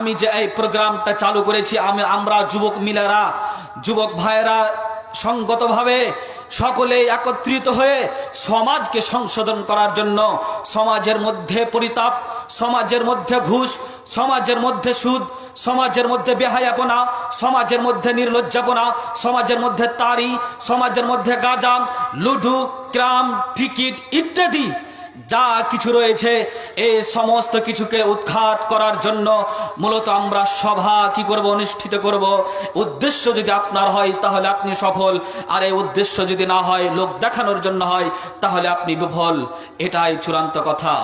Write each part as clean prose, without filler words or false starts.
আমি যে এই প্রোগ্রামটা চালু করেছি, আমরা যুবক মিলেরা, যুবক ভাইয়েরা সঙ্গতভাবে সকলেই একত্রিত হয়ে সমাজকে সংশোধন করার জন্য, সমাজের মধ্যে পরিতাপ, সমাজের মধ্যে ঘুষ, সমাজের মধ্যে সুদ, সমাজের মধ্যে বেহায়াপনা, সমাজের মধ্যে নির্লজ্জাপনা, সমাজের মধ্যে তারি, সমাজের মধ্যে গাঁজা, লুডু, ক্রাম, টিকিট ইত্যাদি যা কিছু রয়েছে, এই সমস্ত কিছুকে উৎখাত করার জন্য মূলত আমরা সভা কি করব, অনুষ্ঠিত করব। উদ্দেশ্য যদি আপনার হয় তাহলে আপনি সফল, আর এই উদ্দেশ্য যদি না হয়, লোক দেখানোর জন্য হয়, তাহলে আপনি বিফল। এটাই চূড়ান্ত কথা।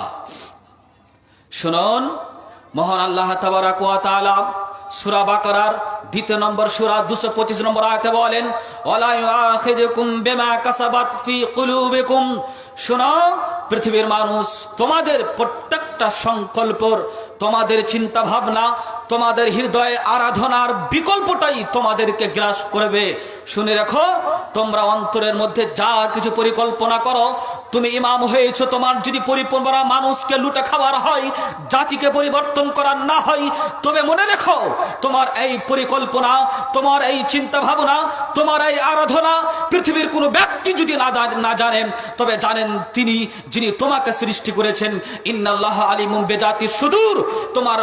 শুনুন, মহান আল্লাহ তাবারাক ওয়া তাআলা সূরা বাকারার 2 নম্বর সূরা 225 নম্বর আয়াতে বলেন, ওয়ালা ইউআখিযুকুম বিমা কাসাবাত ফি কুলুবিকুম। শোনো পৃথিবীর মানুষ, তোমাদের প্রত্যেকটা সংকল্পর, তোমাদের চিন্তা ভাবনা, তোমাদের হৃদয়ে আরাধনার বিকল্পটাই তোমাদেরকে গ্রাস করবে। শুনে রাখো, তোমরা অন্তরের মধ্যে যা কিছু পরিকল্পনা করো, তুমি ইমাম হয়েছো, তোমার যদি পরিকল্পনা মানুষকে লুটে খাওয়ার হয়, জাতিকে পরিবর্তন করার না হয়, তবে মনে রেখো তোমার এই পরিকল্পনা, তোমার এই চিন্তা ভাবনা, তোমার এই আরাধনা পৃথিবীর কোনো ব্যক্তি যদি না জানেন, তবে জানেন তিনি যিনি তোমাকে সৃষ্টি করেছেন। ইন্নাল্লাহ আলিমুম বিজাতিস সুদূর। তোমার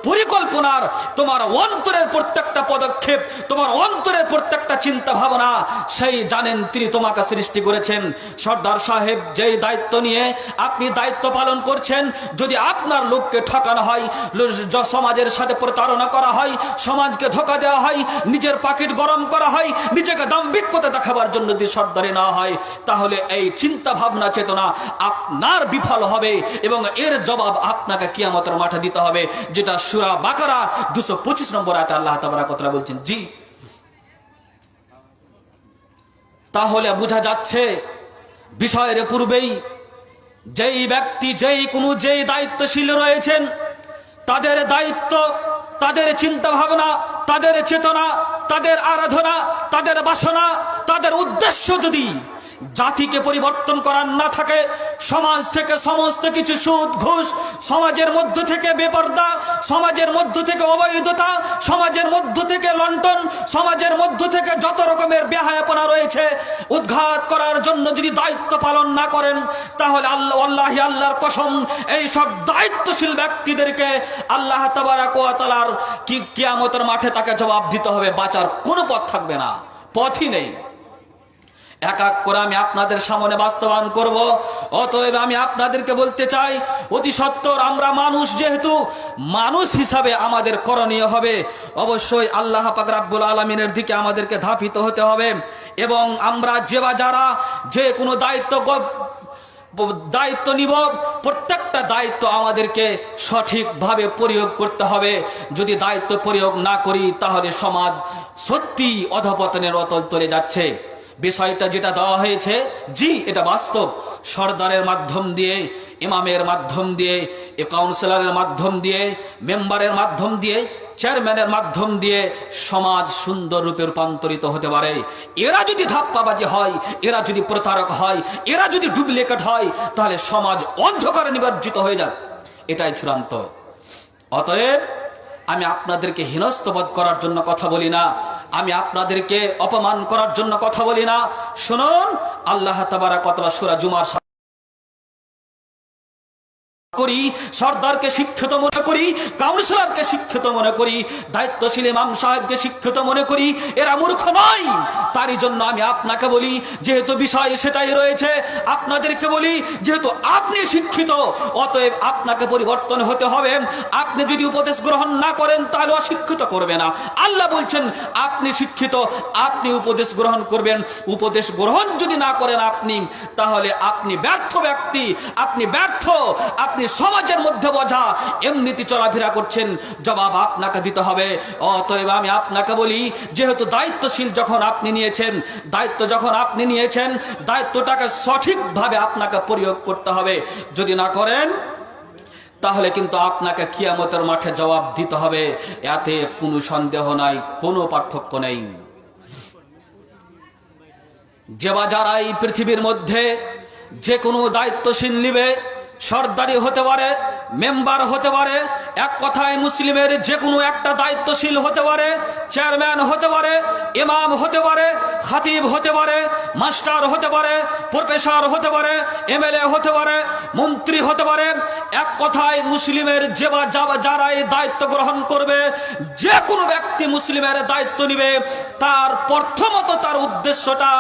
পরিকল্পনার, তোমার অন্তরের প্রত্যেকটা পদক্ষেপ, তোমার অন্তরের প্রত্যেকটা চিন্তা ভাবনা সেই জানেন, তিনি তোমাকে সৃষ্টি করেছেন। সর্দার সাহেব, যেই দায়িত্ব নিয়ে আপনি দায়িত্ব পালন করছেন, যদি আপনার লোককে ঠকানো হয়, সমাজের সাথে প্রতারণা করা হয়, সমাজকে ধোঁকা দেওয়া হয়, নিজের পকেট গরম করা হয়, নিজেকে দাম্ভিকতা দেখাবার জন্য যদি সর্দারি না হয়, তাহলে এই চিন্তা ভাবনা চেতনা আপনার বিফল হবে এবং এর জবাব আপনাকে কিয়ামতের মাঠে দিতে হবে, যেটা সূরা বাকারা 225 নম্বর আয়াতে আল্লাহ তাআলা কথা বলছেন। জি, তাহলে বোঝা যাচ্ছে বিষয়ের পূর্বেই যেই ব্যক্তি, যেই দায়িত্বশীল রয়েছেন, তাদের দায়িত্ব, তাদের চিন্তা ভাবনা, তাদের চেতনা, তাদের আরাধনা, তাদের বাসনা, তাদের উদ্দেশ্য যদি জাতিকে পরিবর্তন করার না থাকে, সমাজ থেকে সমস্ত কিছু সুদ ঘুষ, সমাজের মধ্য থেকে বেপরদা, সমাজের মধ্য থেকে অবৈধতা, সমাজের মধ্য থেকে লন্ডন, সমাজের মধ্য থেকে যত রকমের বেহায়াপনা রয়েছে উৎখাত করার জন্য যদি দায়িত্ব পালন না করেন, তাহলে আল্লাহি আল্লাহর কসম, এই সব দায়িত্বশীল ব্যক্তিদেরকে আল্লাহ তাবারাক ওয়া তাআলার কিয়ামতের মাঠে তাকে জবাব দিতে হবে। বাঁচার কোনো পথ থাকবে না, পথই নেই। এক এক করে আমি আপনাদের সামনে বাস্তবায়ন করব। অতএব আমি আপনাদেরকে বলতে চাই, অতি সত্বর আমরা মানুষ, যেহেতু মানুষ হিসাবে আমাদের করণীয় হবে অবশ্যই আল্লাহ পাক রব্বুল আলামিনের দিকে আমাদেরকে ধাপিত হতে হবে, এবং আমরা যারা যে কোনো দায়িত্ব নিব, প্রত্যেকটা দায়িত্ব আমাদেরকে সঠিকভাবে প্রয়োগ করতে হবে। যদি দায়িত্ব প্রয়োগ না করি, তাহলে সমাজ সত্যি অধঃপতনের অতল তলে যাচ্ছে। বিষয়টা যেটা দেওয়া হয়েছে, জি এটা বাস্তব। সরদারের মাধ্যম দিয়ে, ইমামের মাধ্যম দিয়ে, কাউন্সিলরের মাধ্যম দিয়ে, মেম্বারের মাধ্যম দিয়ে, চেয়ারম্যানের মাধ্যম দিয়ে সমাজ সুন্দর রূপে রূপান্তরিত হতে পারে। এরা যদি ধাপ্পাবাজি হয়, এরা যদি প্রতারক হয়, এরা যদি ডুপ্লিকেট হয়, তাহলে সমাজ অন্ধকারে নিমজ্জিত হয়ে যায়। এটাই চূড়ান্ত। অতএব আমি আপনাদেরকে হীনস্থবোধ করার জন্য কথা বলি না, আমি আপনাদেরকে অপমান করার জন্য কথা বলি না। শুনুন, আল্লাহ তাবারাক ওয়া তাআলা সূরা জুমার করি, সর্দারকে শিক্ষিত মনে করি, কাউন্সিলরকে শিক্ষিত মনে করি, দায়িত্বশীল ইমাম সাহেবকে শিক্ষিত মনে করি, এরা মূর্খ নয়। তারই জন্য আমি আপনাকে বলি, যেহেতু বিষয় সেটাই রয়েছে, আপনাদেরকে বলি, যেহেতু আপনি শিক্ষিত, অতএব আপনাকে পরিবর্তন হতে হবে। আপনি যদি উপদেশ গ্রহণ না করেন, তাহলে অশিক্ষিত করবে না। আল্লাহ বলছেন আপনি শিক্ষিত, আপনি উপদেশ গ্রহণ করবেন। উপদেশ গ্রহণ যদি না করেন আপনি, তাহলে আপনি ব্যর্থ ব্যক্তি, আপনি ব্যর্থ, আপনি সমাজের মধ্যে বোঝা, এমনিতে চলাফেরা করছেন, জবাব আপনাকে দিতে হবে। অতএব আমি আপনাকে বলি, যেহেতু দায়িত্বশীল যখন আপনি নিয়েছেন, দায়িত্বটাকে সঠিকভাবে আপনাকে প্রয়োগ করতে হবে। যদি না করেন, তাহলে কিন্তু আপনাকে কিয়ামতের মাঠে জবাব দিতে হবে। এতে কোনো সন্দেহ নাই, কোনো পার্থক্য নেই। যারা এই পৃথিবীর মধ্যে যে কোনো দায়িত্বশীল নিবে, সর্দারি হতে পারে, মেম্বার হতে পারে, এক কথায় মুসলিমের যে কোনো একটা দায়িত্বশীল হতে পারে, চেয়ারম্যান হতে পারে, ইমাম হতে পারে, খাতিব হতে পারে, মাস্টার হতে পারে, প্রফেসর হতে পারে, এমএলএ হতে পারে, মন্ত্রী হতে পারে। এক কথায় মুসলিমের যারা এই দায়িত্ব গ্রহণ করবে, যে কোনো ব্যক্তি মুসলিমের দায়িত্ব নিবে, তার প্রথমত তার উদ্দেশ্যটা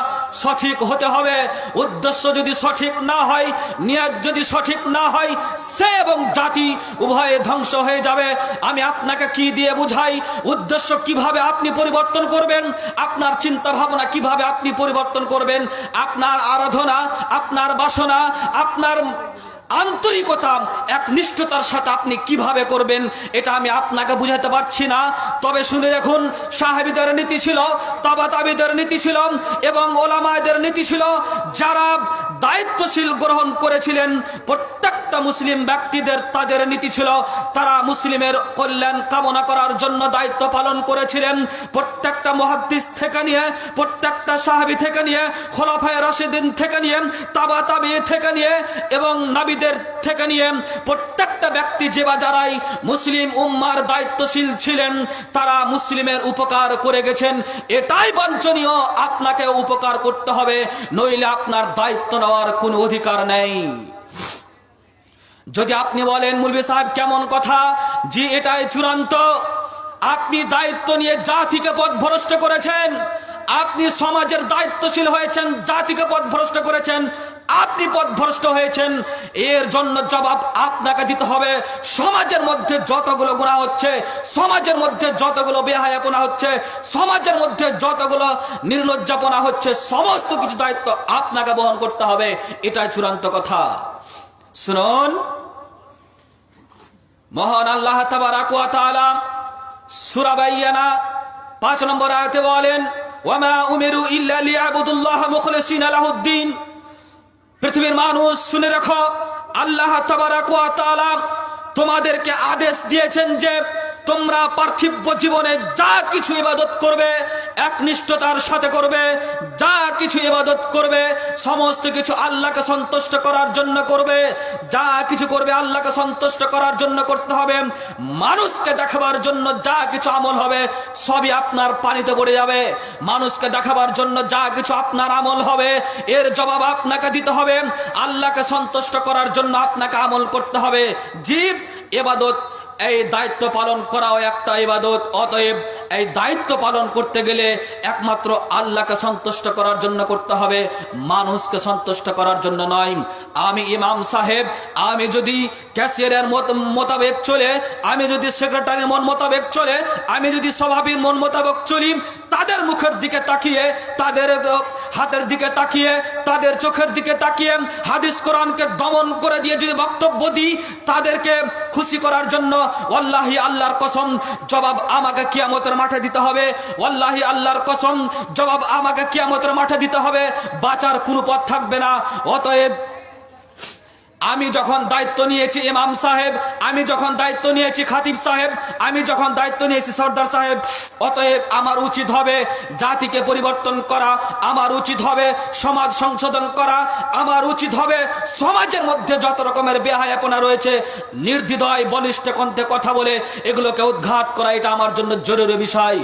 সঠিক হতে হবে। উদ্দেশ্য যদি সঠিক না হয়, নিয়ত যদি সঠিক না হয়, সে এবং জাতি উভয়ে ধ্বংস হয়ে যাবে। আমি আপনাকে কি দিয়ে বুঝাই? উদ্দেশ্য কিভাবে আপনি পরিবর্তন করবেন, আপনার চিন্তা ভাবনা কিভাবে আপনি পরিবর্তন করবেন, আপনার আরাধনা, আপনার বাসনা, আপনার আন্তরিকতা, একনিষ্ঠতার সাথে আপনি কিভাবে করবেন, এটা আমি আপনাকে বুঝাতে পারছি না। তবে শুনে রাখুন, সাহাবীদের নীতি ছিল, তাবাতাবীদের নীতি ছিল এবং ওলামাদের নীতি ছিল। যারা দায়িত্বশীল গ্রহণ করেছিলেন, প্রত্যেকটা মুসলিম ব্যক্তিদের তাদের নীতি ছিল, তারা মুসলিমের কল্যাণ কামনা করার জন্য দায়িত্ব পালন করেছিলেন। প্রত্যেকটা মুহাদ্দিস থেকে নিয়ে, প্রত্যেকটা সাহাবী থেকে নিয়ে, খোলাফায়ে রাশিদিন থেকে নিয়ে, তাবাতাবী থেকে নিয়ে এবং নবী থেকে নিয়ে প্রত্যেকটা ব্যক্তি যারাই মুসলিম উম্মার দায়িত্বশীল ছিলেন, তারা মুসলিমের উপকার করে গেছেন। এটাই বাঞ্ছনীয়, আপনাকে উপকার করতে হবে, নইলে আপনার দায়িত্ব নেওয়ার কোনো অধিকার নেই। যদি আপনি বলেন মৌলভী সাহেব কেমন কথা, জি এটাই চূড়ান্ত। আপনি দায়িত্ব নিয়ে জাতিকে পথভ্রষ্ট করেছেন, আপনি সমাজের দায়িত্বশীল হয়েছেন, জাতিকে পথভ্রষ্ট করেছেন, আপনি পথভ্রষ্ট হয়েছেন। এর জন্য জবাব আপনাকে দিতে হবে। সমাজের মধ্যে যতগুলো গুনাহ হচ্ছে, সমাজের মধ্যে যতগুলো বেহায়াপনা হচ্ছে, সমাজের মধ্যে যতগুলো নির্লজ্জাপনা হচ্ছে, সমস্ত কিছু দায়িত্ব আপনাকে বহন করতে হবে। এটাই চূড়ান্ত কথা। শুনুন, মহান আল্লাহ তাবারাক ওয়া তাআলা সূরা বাইয়ানা 5 নম্বর আয়াতে বলেন, ওয়ামা উমিরু ইল্লা লিয়াবুদুল্লাহ মুখলিসিনা লাহুদ্দিন। পৃথিবীর মানুষ শুনে রাখো, আল্লাহ তাবারাক ওয়া তাআলা তোমাদেরকে আদেশ দিয়েছেন যে তোমরা পার্থিব জীবনে যা কিছু ইবাদত করবে একনিষ্ঠতার সাথে করবে, যা কিছু ইবাদত করবে সমস্ত কিছু আল্লাহকে সন্তুষ্ট করার জন্য করবে, যা কিছু করবে আল্লাহকে সন্তুষ্ট করার জন্য করতে হবে। মানুষকে দেখাবার জন্য যা কিছু আমল হবে সবই আপনার পানিতে পড়ে যাবে। মানুষকে দেখাবার জন্য যা কিছু আপনার আমল হবে, এর জবাব আপনাকে দিতে হবে। আল্লাহকে সন্তুষ্ট করার জন্য আপনাকে আমল করতে হবে। জীব ইবাদত, এই দায়িত্ব পালন করাও একটা ইবাদত। অতএব এই দায়িত্ব পালন করতে গেলে একমাত্র আল্লাহকে সন্তুষ্ট করার জন্য করতে হবে, মানুষকে সন্তুষ্ট করার জন্য নয়। আমি ইমাম সাহেব, আমি যদি ক্যাশিয়ারের মোতাবেক চলে, আমি যদি সেক্রেটারির মন মোতাবেক চলে, আমি যদি সভাপতির মন মোতাবেক চলি, তাদের মুখের দিকে তাকিয়ে, তাদের হাতের দিকে তাকিয়ে, তাদের চোখের দিকে তাকিয়ে হাদিস কোরআনকে দমন করে দিয়ে যদি বক্তব্য দিই তাদেরকে খুশি করার জন্য, ওয়াল্লাহি আল্লাহর কসম জবাব আমাকে কিয়ামতের মাঠে দিতে হবে। ওয়াল্লাহি আল্লাহর কসম জবাব আমাকে কিয়ামতের মাঠে দিতে হবে, বাঁচার কোনো পথ থাকবে না। অতএব আমি যখন দায়িত্ব নিয়েছি ইমাম সাহেব, আমি যখন দায়িত্ব নিয়েছি খাতিব সাহেব, আমি যখন দায়িত্ব নিয়েছি সর্দার সাহেব, অতএব আমার উচিত হবে জাতিকে পরিবর্তন করা, আমার উচিত হবে সমাজ সংশোধন করা, আমার উচিত হবে সমাজের মধ্যে যত রকমের বেহায়াপনা রয়েছে নির্দ্বিধায় বলিষ্ঠ কণ্ঠে কথা বলে এগুলোকে উদ্ঘাট করা। এটা আমার জন্য জরুরি বিষয়।